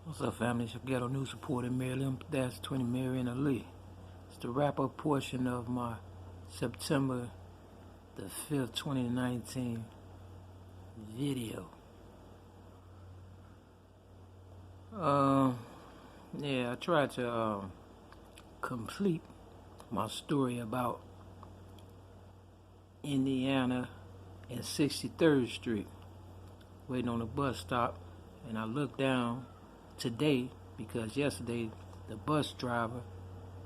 What's up, family? It's your ghetto news reporter, MARY-L33, Mary and Ali. It's the wrap-up portion of my September the 5th, 2019 video. Yeah, I tried to complete my story about Indiana and 63rd Street, waiting on the bus stop, and I looked down today because yesterday the bus driver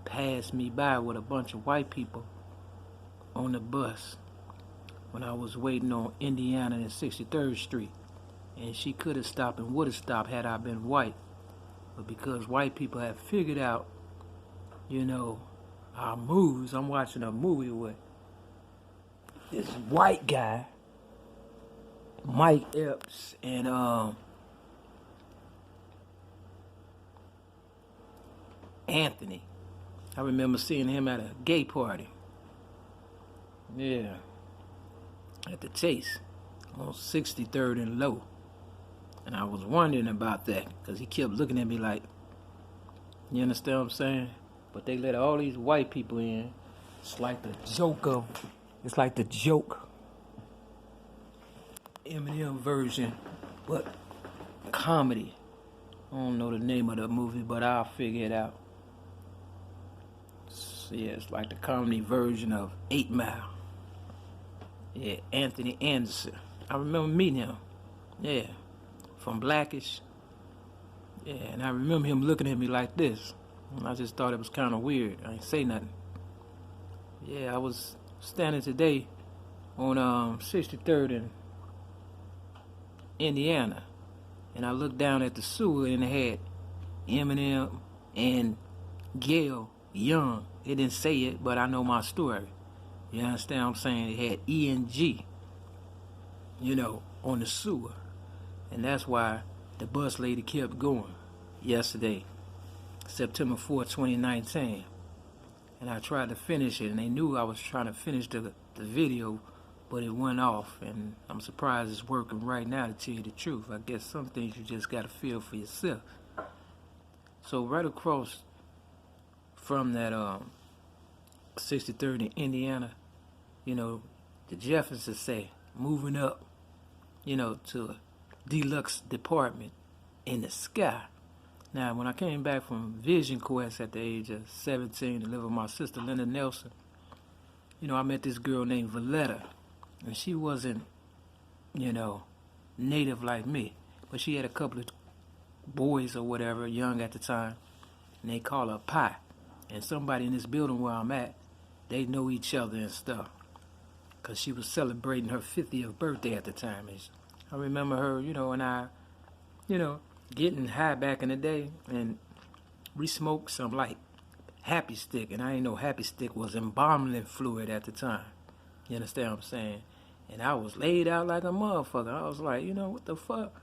passed me by with a bunch of white people on the bus when I was waiting on Indiana and 63rd Street, and she could have stopped and would have stopped had I been white, but because white people have figured out, our moves. I'm watching a movie with this white guy, Mike Epps, and Anthony. I remember seeing him at a gay party. Yeah. At the Chase on 63rd and Low. And I was wondering about that because he kept looking at me like, you understand what I'm saying? But they let all these white people in. It's like the joke Eminem version, but comedy. I don't know the name of the movie, but I'll figure it out. Yeah, it's like the comedy version of 8 Mile. Yeah, Anthony Anderson. I remember meeting him. Yeah, from Blackish. Yeah, and I remember him looking at me like this. And I just thought it was kind of weird. I ain't say nothing. Yeah, I was standing today on 63rd in Indiana, and I looked down at the sewer and it had Eminem and Gail Young. It didn't say it, but I know my story. You understand what I'm saying? It had E&G, on the sewer. And that's why the bus lady kept going yesterday, September 4th, 2019. And I tried to finish it, and they knew I was trying to finish the video, but it went off. And I'm surprised it's working right now, to tell you the truth. I guess some things you just got to feel for yourself. So right across from that 63rd in Indiana, the Jeffersons say, moving up, to a deluxe department in the sky. Now, when I came back from Vision Quest at the age of 17 to live with my sister, Linda Nelson, I met this girl named Valletta, and she wasn't, native like me, but she had a couple of boys or whatever, young at the time, and they call her Pie. And somebody in this building where I'm at, they know each other and stuff, because she was celebrating her 50th birthday at the time. And I remember her, and I, getting high back in the day, and we smoked some like Happy Stick, and I didn't know Happy Stick was embalming fluid at the time. You understand what I'm saying? And I was laid out like a motherfucker. I was like, what the fuck?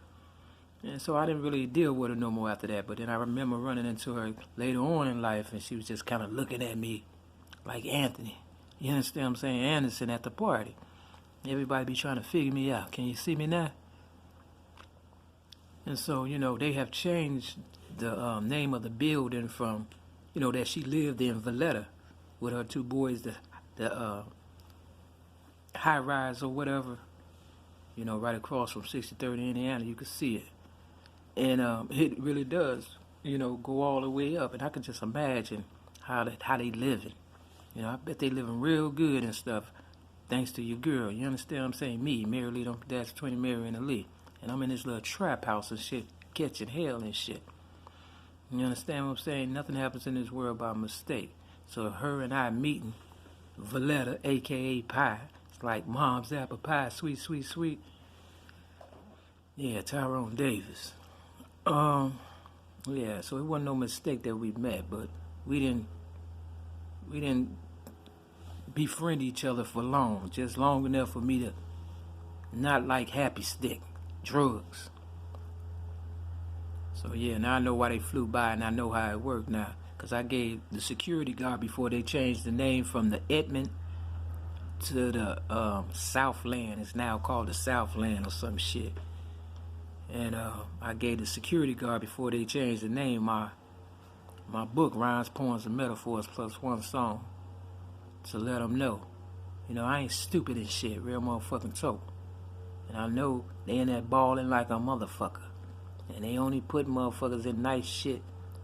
And so I didn't really deal with her no more after that. But then I remember running into her later on in life, and she was just kind of looking at me like Anthony. You understand what I'm saying? Anderson at the party. Everybody be trying to figure me out. Can you see me now? And so, they have changed the name of the building from, that she lived in Valletta with her 2 boys, the high rise or whatever, right across from 63rd in Indiana. You can see it. And it really does, go all the way up. And I can just imagine how they living. I bet they living real good and stuff, thanks to your girl. You understand what I'm saying? Me, MARY-L33, Mary and Ali. And I'm in this little trap house and shit, catching hell and shit. You understand what I'm saying? Nothing happens in this world by mistake. So her and I meeting, Valletta, a.k.a. Pie. It's like mom's apple pie, sweet, sweet, sweet. Yeah, Tyrone Davis. Yeah, so it wasn't no mistake that we met, but we didn't befriend each other for long, just long enough for me to not like Happy Stick, drugs. So yeah, now I know why they flew by, and I know how it worked now, because I gave the security guard, before they changed the name from the Edmond to the Southland, it's now called the Southland or some shit. And I gave the security guard, before they changed the name, my book, Rhymes, Poems, and Metaphors plus one song, to let them know, you know, I ain't stupid and shit, real motherfucking talk. And I know they in that balling like a motherfucker. And they only put motherfuckers in nice shit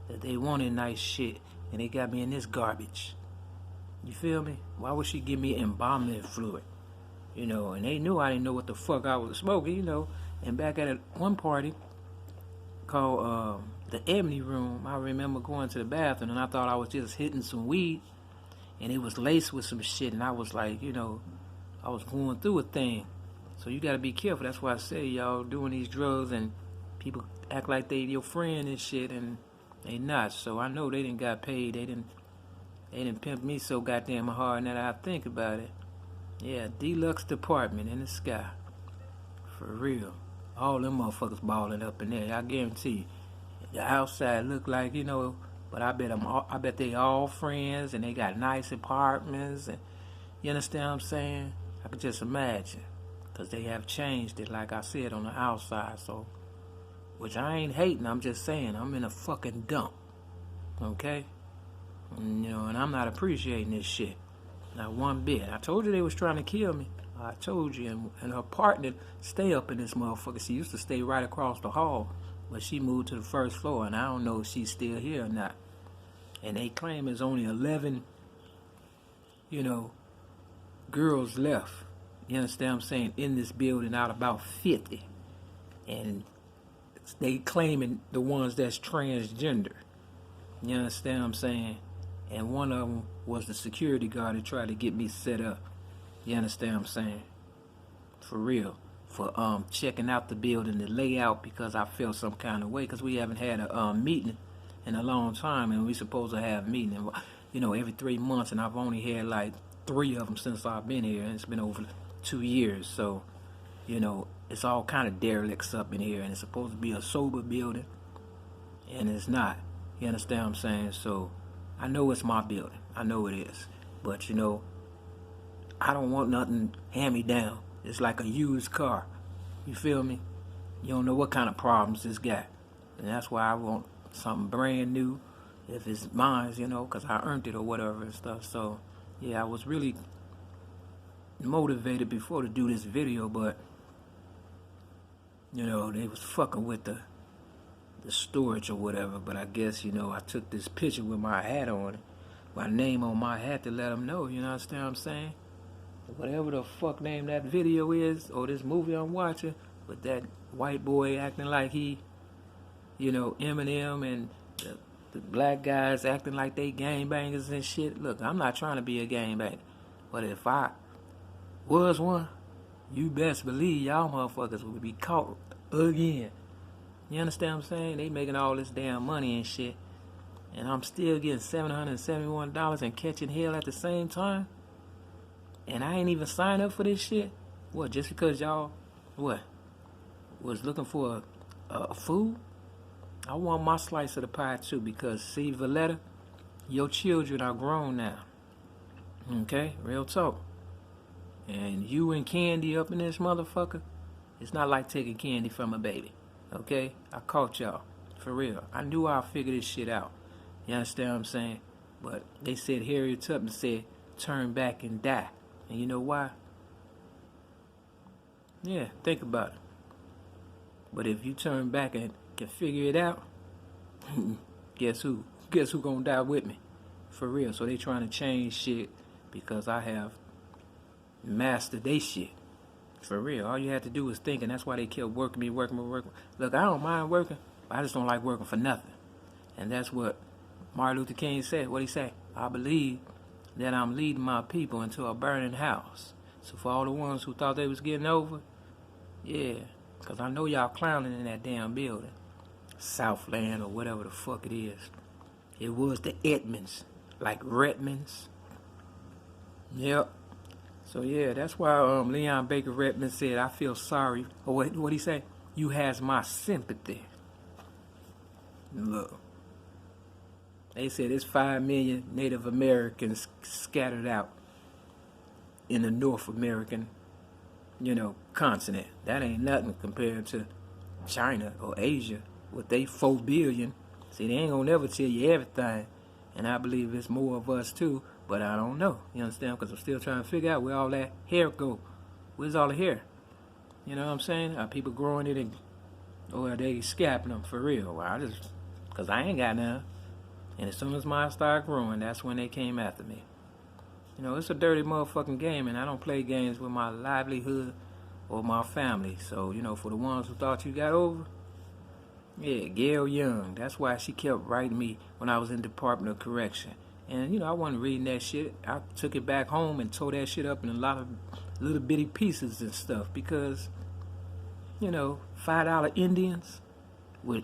that they want in nice shit. And they got me in this garbage. You feel me? Why would she give me embalming fluid? You know, and they knew I didn't know what the fuck I was smoking, you know. And back at one party called the Ebony Room, I remember going to the bathroom and I thought I was just hitting some weed. And it was laced with some shit. And I was like, you know, I was going through a thing. So you got to be careful. That's why I say y'all doing these drugs and people act like they your friend and shit, and they not. So I know they didn't got paid. They didn't pimp me so goddamn hard. Now that I think about it, yeah, deluxe department in the sky, for real. All them motherfuckers balling up in there. I guarantee you. The outside look like, you know, but I bet they all friends and they got nice apartments, and you understand what I'm saying? I could just imagine. Because they have changed it, like I said, on the outside. So, which I ain't hating. I'm just saying I'm in a fucking dump. Okay? And, you know, and I'm not appreciating this shit. Not one bit. I told you they was trying to kill me. I told you. And her partner stay up in this motherfucker. She used to stay right across the hall. But she moved to the first floor. And I don't know if she's still here or not. And they claim there's only 11, you know, girls left. You understand what I'm saying? In this building out about 50. And they claiming the ones that's transgender. You understand what I'm saying? And one of them was the security guard that tried to get me set up. You understand what I'm saying? For real. For checking out the building, the layout, because I felt some kind of way. Because we haven't had a meeting in a long time. And we supposed to have a meeting, you know, every 3 months. And I've only had like 3 of them since I've been here. And it's been over 2 years, so you know it's all kind of derelicts up in here, and it's supposed to be a sober building, and it's not. You understand what I'm saying? So I know it's my building, I know it is, but you know I don't want nothing hand me down. It's like a used car. You feel me? You don't know what kind of problems this got, and that's why I want something brand new if it's mine, you know, because I earned it or whatever and stuff. So yeah, I was really motivated before to do this video, but you know they was fucking with the storage or whatever. But I guess, you know, I took this picture with my hat on, my name on my hat, to let them know. You understand what I'm saying? Whatever the fuck name that video is, or this movie I'm watching, with that white boy acting like he, you know, Eminem, and the black guys acting like they gangbangers and shit. Look, I'm not trying to be a gangbanger, but if I was one, you best believe y'all motherfuckers would be caught again. You understand what I'm saying? They making all this damn money and shit, and I'm still getting $771 and catching hell at the same time. And I ain't even signed up for this shit. What, just because y'all, what, was looking for a food? I want my slice of the pie too, because see, Valletta, your children are grown now. Okay, real talk. And you and candy up in this motherfucker, it's not like taking candy from a baby. Okay? I caught y'all. For real. I knew I'd figure this shit out. You understand what I'm saying? But they said Harriet Tubman said, turn back and die. And you know why? Yeah, think about it. But if you turn back and can figure it out, guess who? Guess who gonna die with me? For real. So they trying to change shit because I have mastered they shit. For real. All you had to do was think, and that's why they kept working me. Look, I don't mind working, but I just don't like working for nothing. And that's what Martin Luther King said. What he say? I believe that I'm leading my people into a burning house. So for all the ones who thought they was getting over, yeah, because I know y'all clowning in that damn building. Southland or whatever the fuck it is. It was the Edmonds, like Redmonds. Yep. So yeah, that's why Leon Baker Redmond said, I feel sorry. Or what he say? You has my sympathy. Look. They said there's 5 million Native Americans scattered out in the North American, continent. That ain't nothing compared to China or Asia with they 4 billion. See, they ain't gonna never tell you everything. And I believe it's more of us too, but I don't know. You understand? Because I'm still trying to figure out where all that hair go. Where's all the hair? You know what I'm saying? Are people growing it or are they scapping them for real? Well, because I ain't got none. And as soon as mine started growing, that's when they came after me. You know, it's a dirty motherfucking game, and I don't play games with my livelihood or my family. So, you know, for the ones who thought you got over, yeah, Gail Young. That's why she kept writing me when I was in Department of Correction. And, you know, I wasn't reading that shit. I took it back home and tore that shit up in a lot of little bitty pieces and stuff because, you know, $5 Indians with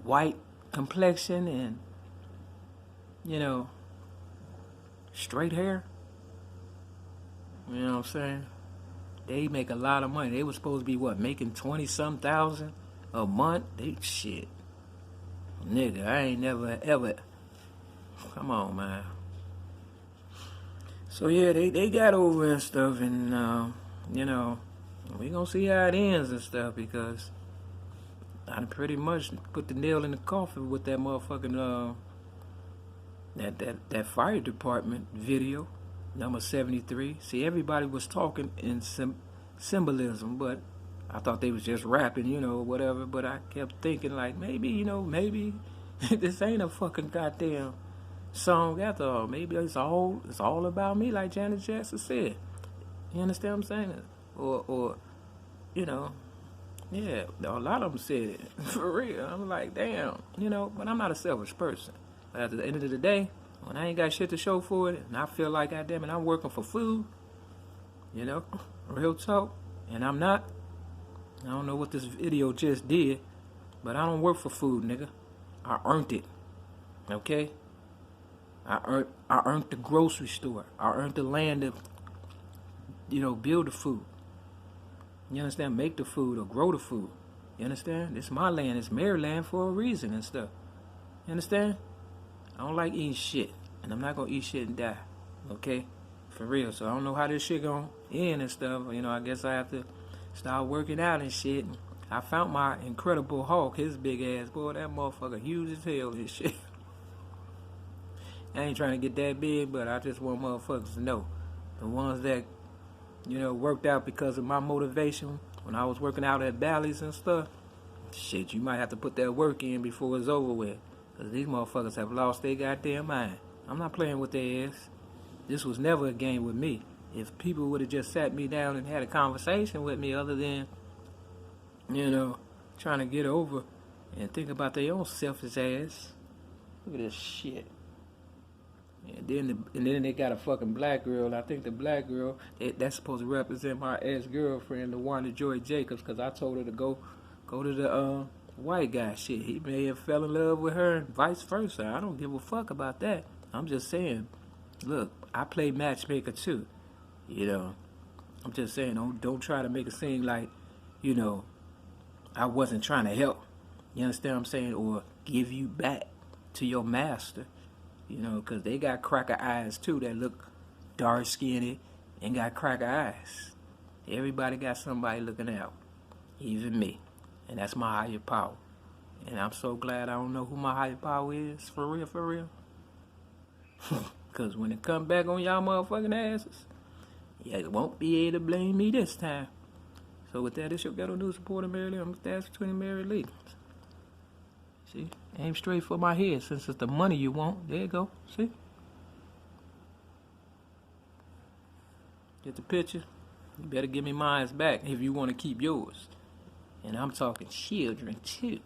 white complexion and, you know, straight hair. You know what I'm saying? They make a lot of money. They were supposed to be, what, making 20-some thousand a month? They shit. Nigga, I ain't never, ever. Come on, man. So, yeah, they got over and stuff, and, you know, we gonna see how it ends and stuff, because I pretty much put the nail in the coffin with that motherfucking, that fire department video, number 73. See, everybody was talking in symbolism, but I thought they was just rapping, you know, whatever, but I kept thinking, like, maybe, you know, maybe this ain't a fucking goddamn song after all. Maybe it's all about me, like Janet Jackson said. You understand what I'm saying? Or you know, yeah, a lot of them said it. For real. I'm like, damn, you know, but I'm not a selfish person. But at the end of the day, when I ain't got shit to show for it, and I feel like, goddamn it, I'm working for food, you know, real talk, and I'm not. I don't know what this video just did, but I don't work for food, nigga. I earned it, okay? I earned the grocery store. I earned the land to, you know, build the food. You understand? Make the food or grow the food. You understand? It's my land. It's Maryland for a reason and stuff. You understand? I don't like eating shit, and I'm not gonna eat shit and die. Okay? For real. So I don't know how this shit gonna end and stuff. You know, I guess I have to start working out and shit. I found my Incredible Hulk, his big ass. Boy, that motherfucker huge as hell, his shit. I ain't trying to get that big, but I just want motherfuckers to know. The ones that, you know, worked out because of my motivation when I was working out at Bally's and stuff. Shit, you might have to put that work in before it's over with. Because these motherfuckers have lost their goddamn mind. I'm not playing with their ass. This was never a game with me. If people would have just sat me down and had a conversation with me other than, you know, trying to get over and think about their own selfish ass. Look at this shit. And then they got a fucking black girl. I think the black girl, that's supposed to represent my ex-girlfriend, LaWanda Joy Jacobs, because I told her to go to the white guy. Shit, he may have fell in love with her and vice versa. I don't give a fuck about that. I'm just saying, look, I play matchmaker too. You know, I'm just saying, don't try to make it seem like, you know, I wasn't trying to help. You understand what I'm saying? Or give you back to your master. You know, because they got cracker eyes too that look dark-skinned and got cracker eyes. Everybody got somebody looking out. Even me. And that's my higher power. And I'm so glad I don't know who my higher power is. For real, for real. Because when it come back on y'all motherfucking asses, you won't be able to blame me this time. So with that, it's your ghetto news reporter, Mary-L. I'm Stats Between Mary-L. See? Aim straight for my head since it's the money you want. There you go. See? Get the picture? You better give me mine back if you want to keep yours. And I'm talking children too.